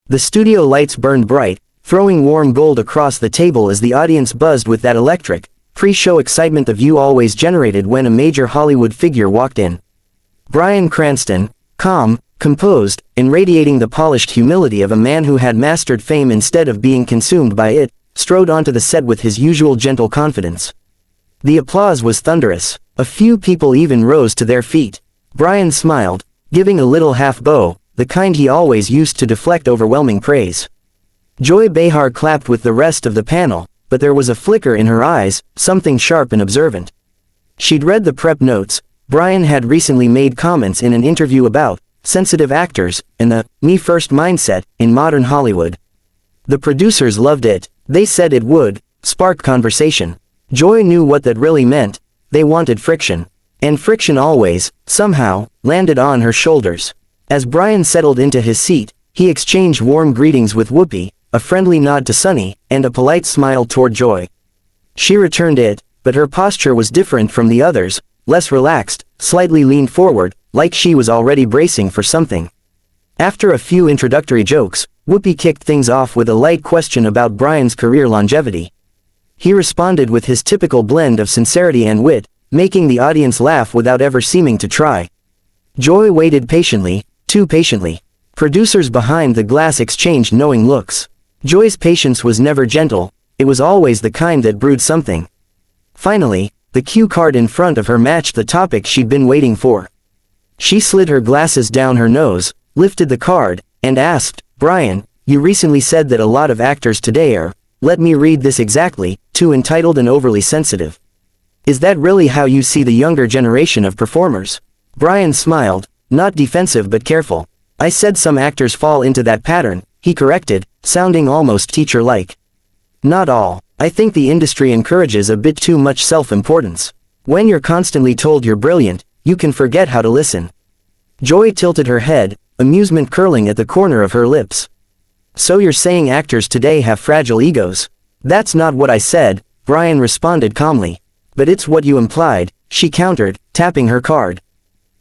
The studio lights burned bright, throwing warm gold across the table as the audience buzzed with that electric, pre-show excitement the view always generated when a major Hollywood figure walked in. Bryan Cranston, calm, composed, and radiating the polished humility of a man who had mastered fame instead of being consumed by it, strode onto the set with his usual gentle confidence. The applause was thunderous. A few people even rose to their feet. Bryan smiled, giving a little half-bow, the kind he always used to deflect overwhelming praise. Joy Behar clapped with the rest of the panel, but there was a flicker in her eyes, something sharp and observant. She'd read the prep notes. Bryan had recently made comments in an interview about sensitive actors and the me-first mindset in modern Hollywood. The producers loved it. They said it would spark conversation. Joy knew what that really meant. They wanted friction. And friction always, somehow, landed on her shoulders. As Bryan settled into his seat, he exchanged warm greetings with Whoopi, a friendly nod to Sunny, and a polite smile toward Joy. She returned it, but her posture was different from the others, less relaxed, slightly leaned forward, like she was already bracing for something. After a few introductory jokes, Whoopi kicked things off with a light question about Bryan's career longevity. He responded with his typical blend of sincerity and wit, making the audience laugh without ever seeming to try. Joy waited patiently, too patiently. Producers behind the glass exchanged knowing looks. Joy's patience was never gentle, it was always the kind that brewed something. Finally, the cue card in front of her matched the topic she'd been waiting for. She slid her glasses down her nose, lifted the card, and asked, "Bryan, you recently said that a lot of actors today are, let me read this exactly, too entitled and overly sensitive. Is that really how you see the younger generation of performers?" Bryan smiled, not defensive but careful. "I said some actors fall into that pattern," he corrected, sounding almost teacher-like. "Not all. I think the industry encourages a bit too much self-importance. When you're constantly told you're brilliant, you can forget how to listen." Joy tilted her head, amusement curling at the corner of her lips. "So you're saying actors today have fragile egos?" "That's not what I said," Bryan responded calmly. "But it's what you implied," she countered, tapping her card.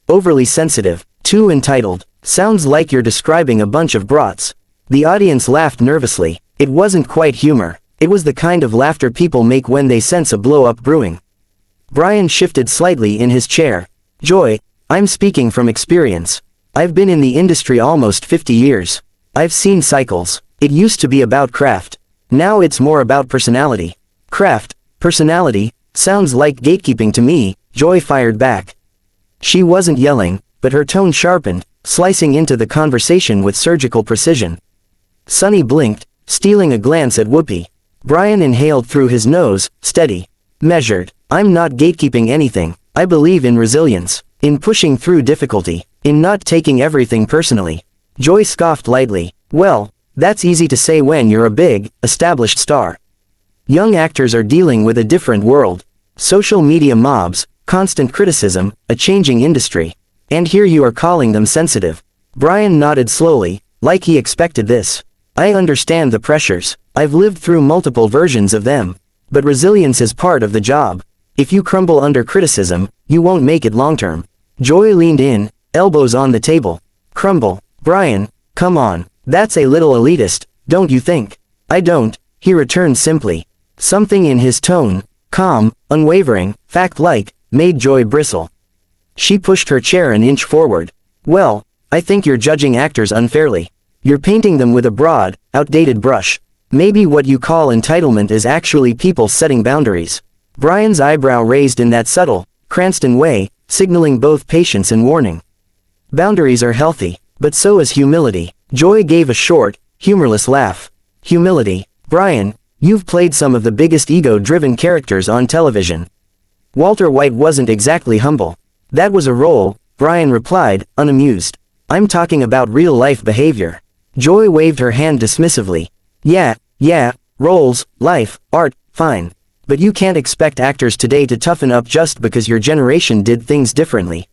"Overly sensitive, too entitled. Sounds like you're describing a bunch of brats." The audience laughed nervously. It wasn't quite humor. It was the kind of laughter people make when they sense a blow-up brewing. Bryan shifted slightly in his chair. "Joy, I'm speaking from experience. I've been in the industry almost 50 years. I've seen cycles. It used to be about craft. Now it's more about personality." "Craft, personality, sounds like gatekeeping to me," Joy fired back. She wasn't yelling, but her tone sharpened, slicing into the conversation with surgical precision. Sunny blinked, stealing a glance at Whoopi. Bryan inhaled through his nose, steady, measured. "I'm not gatekeeping anything. I believe in resilience, in pushing through difficulty, in not taking everything personally." Joy scoffed lightly. "Well, that's easy to say when you're a big, established star. Young actors are dealing with a different world. Social media mobs, constant criticism, a changing industry. And here you are calling them sensitive." Bryan nodded slowly, like he expected this. "I understand the pressures. I've lived through multiple versions of them. But resilience is part of the job. If you crumble under criticism, you won't make it long-term." Joy leaned in, elbows on the table. "Crumble, Bryan, come on, that's a little elitist, don't you think?" "I don't," he returned simply. Something in his tone, calm, unwavering, fact-like, made Joy bristle. She pushed her chair an inch forward. "Well, I think you're judging actors unfairly. You're painting them with a broad, outdated brush. Maybe what you call entitlement is actually people setting boundaries." Bryan's eyebrow raised in that subtle, Cranston way, signaling both patience and warning. "Boundaries are healthy, but so is humility." Joy gave a short, humorless laugh. "Humility? Bryan, you've played some of the biggest ego-driven characters on television. Walter White wasn't exactly humble." "That was a role," Bryan replied, unamused. "I'm talking about real-life behavior." Joy waved her hand dismissively. Yeah, roles, life, art, fine. But you can't expect actors today to toughen up just because your generation did things differently."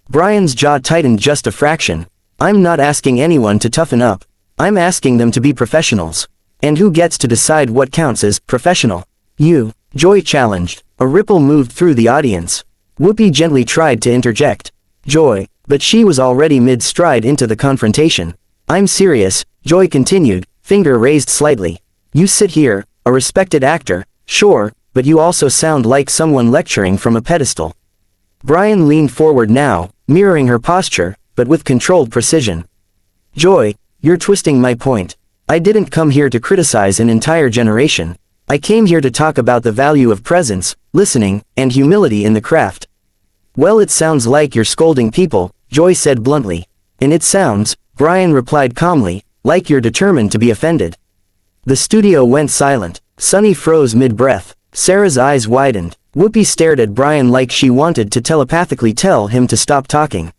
Bryan's jaw tightened just a fraction. "I'm not asking anyone to toughen up. I'm asking them to be professionals. And who gets to decide what counts as professional?" "You," Joy challenged. A ripple moved through the audience. Whoopi gently tried to interject. "Joy," but she was already mid-stride into the confrontation. I'm serious, Joy continued, finger raised slightly. You sit here, a respected actor, sure, but you also sound like someone lecturing from a pedestal. Bryan leaned forward now, mirroring her posture, but with controlled precision. Joy, you're twisting my point. I didn't come here to criticize an entire generation. I came here to talk about the value of presence, listening, and humility in the craft. Well, it sounds like you're scolding people, Joy said bluntly. And it sounds, Bryan replied calmly, like you're determined to be offended. The studio went silent. Sunny froze mid-breath. Sara's eyes widened. Whoopi stared at Bryan like she wanted to telepathically tell him to stop talking.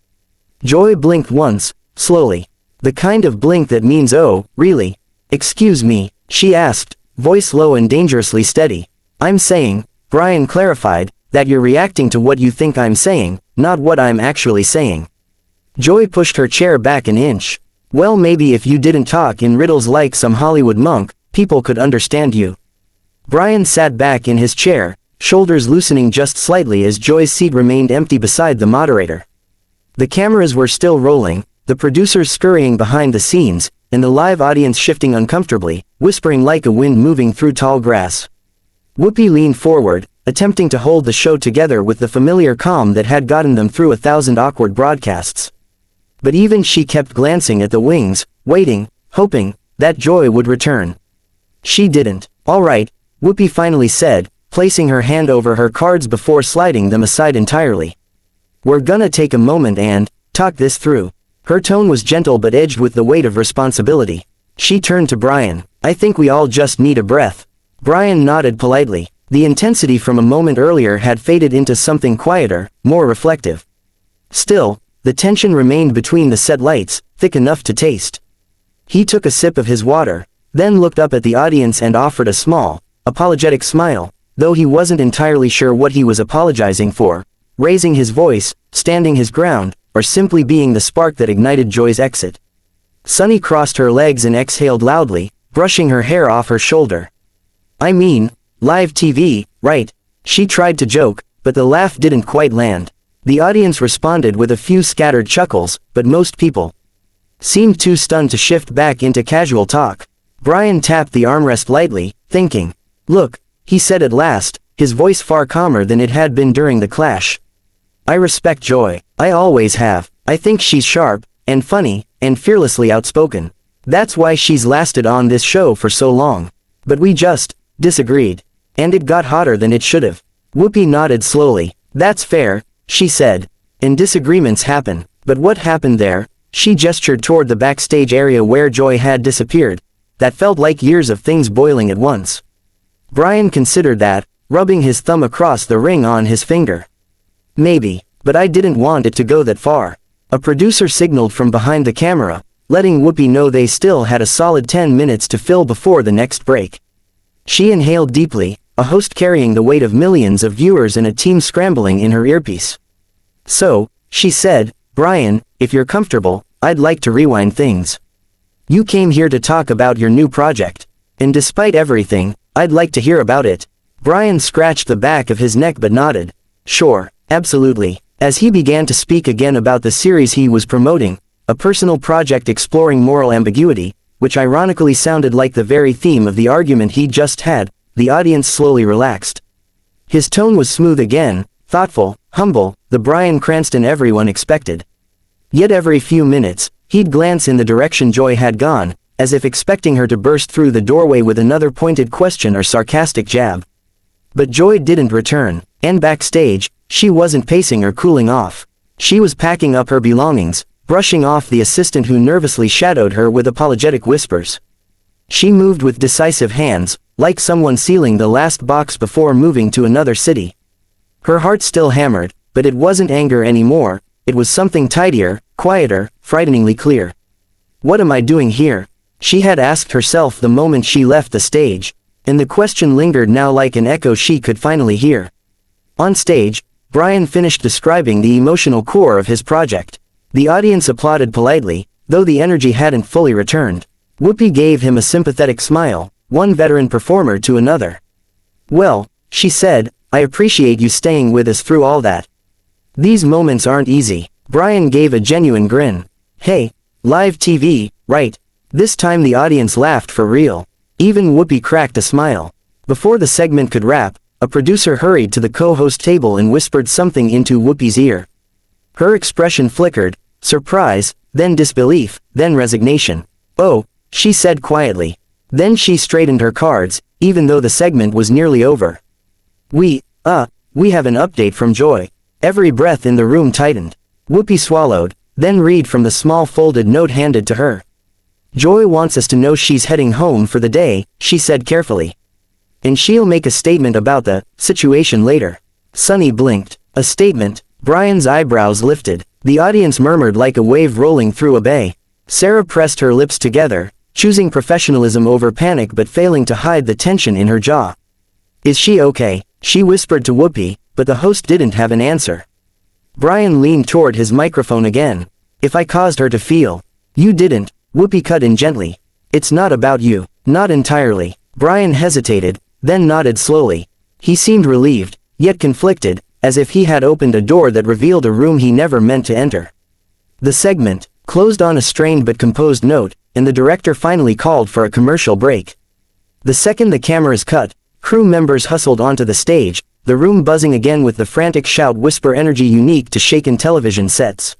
Joy blinked once, slowly. The kind of blink that means oh, really? Excuse me, she asked, voice low and dangerously steady. I'm saying, Bryan clarified, that you're reacting to what you think I'm saying, not what I'm actually saying. Joy pushed her chair back an inch. Well, maybe if you didn't talk in riddles like some Hollywood monk, people could understand you. Bryan sat back in his chair, shoulders loosening just slightly as Joy's seat remained empty beside the moderator. The cameras were still rolling, the producers scurrying behind the scenes, and the live audience shifting uncomfortably, whispering like a wind moving through tall grass. Whoopi leaned forward, attempting to hold the show together with the familiar calm that had gotten them through 1,000 awkward broadcasts. But even she kept glancing at the wings, waiting, hoping, that Joy would return. She didn't. All right, Whoopi finally said, placing her hand over her cards before sliding them aside entirely. We're gonna take a moment and talk this through. Her tone was gentle but edged with the weight of responsibility. She turned to Bryan. I think we all just need a breath. Bryan nodded politely. The intensity from a moment earlier had faded into something quieter, more reflective. Still, the tension remained between the set lights, thick enough to taste. He took a sip of his water, then looked up at the audience and offered a small, apologetic smile, though he wasn't entirely sure what he was apologizing for, raising his voice, standing his ground, or simply being the spark that ignited Joy's exit. Sunny crossed her legs and exhaled loudly, brushing her hair off her shoulder. I mean, live TV, right? She tried to joke, but the laugh didn't quite land. The audience responded with a few scattered chuckles, but most people seemed too stunned to shift back into casual talk. Bryan tapped the armrest lightly, thinking. Look, he said at last, his voice far calmer than it had been during the clash. I respect Joy. I always have. I think she's sharp, and funny, and fearlessly outspoken. That's why she's lasted on this show for so long. But we just disagreed. And it got hotter than it should have. Whoopi nodded slowly. That's fair, she said. And disagreements happen. But what happened there? She gestured toward the backstage area where Joy had disappeared. That felt like years of things boiling at once. Bryan considered that, rubbing his thumb across the ring on his finger. Maybe, but I didn't want it to go that far. A producer signaled from behind the camera, letting Whoopi know they still had a solid 10 minutes to fill before the next break. She inhaled deeply, a host carrying the weight of millions of viewers and a team scrambling in her earpiece. So, she said, Bryan, if you're comfortable, I'd like to rewind things. You came here to talk about your new project. And despite everything, I'd like to hear about it. Bryan scratched the back of his neck but nodded. Sure, absolutely. As he began to speak again about the series he was promoting, a personal project exploring moral ambiguity, which ironically sounded like the very theme of the argument he just had, the audience slowly relaxed. His tone was smooth again, thoughtful, humble, the Bryan Cranston everyone expected. Yet every few minutes, he'd glance in the direction Joy had gone, as if expecting her to burst through the doorway with another pointed question or sarcastic jab. But Joy didn't return, and backstage, she wasn't pacing or cooling off. She was packing up her belongings, brushing off the assistant who nervously shadowed her with apologetic whispers. She moved with decisive hands, like someone sealing the last box before moving to another city. Her heart still hammered, but it wasn't anger anymore, it was something tidier, quieter, frighteningly clear. What am I doing here? She had asked herself the moment she left the stage, and the question lingered now like an echo she could finally hear. On stage, Bryan finished describing the emotional core of his project. The audience applauded politely, though the energy hadn't fully returned. Whoopi gave him a sympathetic smile, one veteran performer to another. Well, she said, I appreciate you staying with us through all that. These moments aren't easy. Bryan gave a genuine grin. Hey, live TV, right? This time the audience laughed for real. Even Whoopi cracked a smile. Before the segment could wrap, a producer hurried to the co-host table and whispered something into Whoopi's ear. Her expression flickered, surprise, then disbelief, then resignation. "Oh," she said quietly. Then she straightened her cards, even though the segment was nearly over. We have an update from Joy." Every breath in the room tightened. Whoopi swallowed, then read from the small folded note handed to her. "Joy wants us to know she's heading home for the day," she said carefully. "And she'll make a statement about the situation later." Sunny blinked. A statement? Bryan's eyebrows lifted. The audience murmured like a wave rolling through a bay. Sara pressed her lips together, choosing professionalism over panic but failing to hide the tension in her jaw. "Is she okay?" she whispered to Whoopi, but the host didn't have an answer. Bryan leaned toward his microphone again. "If I caused her to feel..." "You didn't," Whoopi cut in gently. "It's not about you." "Not entirely." Bryan hesitated, then nodded slowly. He seemed relieved, yet conflicted, as if he had opened a door that revealed a room he never meant to enter. The segment closed on a strained but composed note, and the director finally called for a commercial break. The second the cameras cut, crew members hustled onto the stage, the room buzzing again with the frantic shout-whisper energy unique to shaken television sets.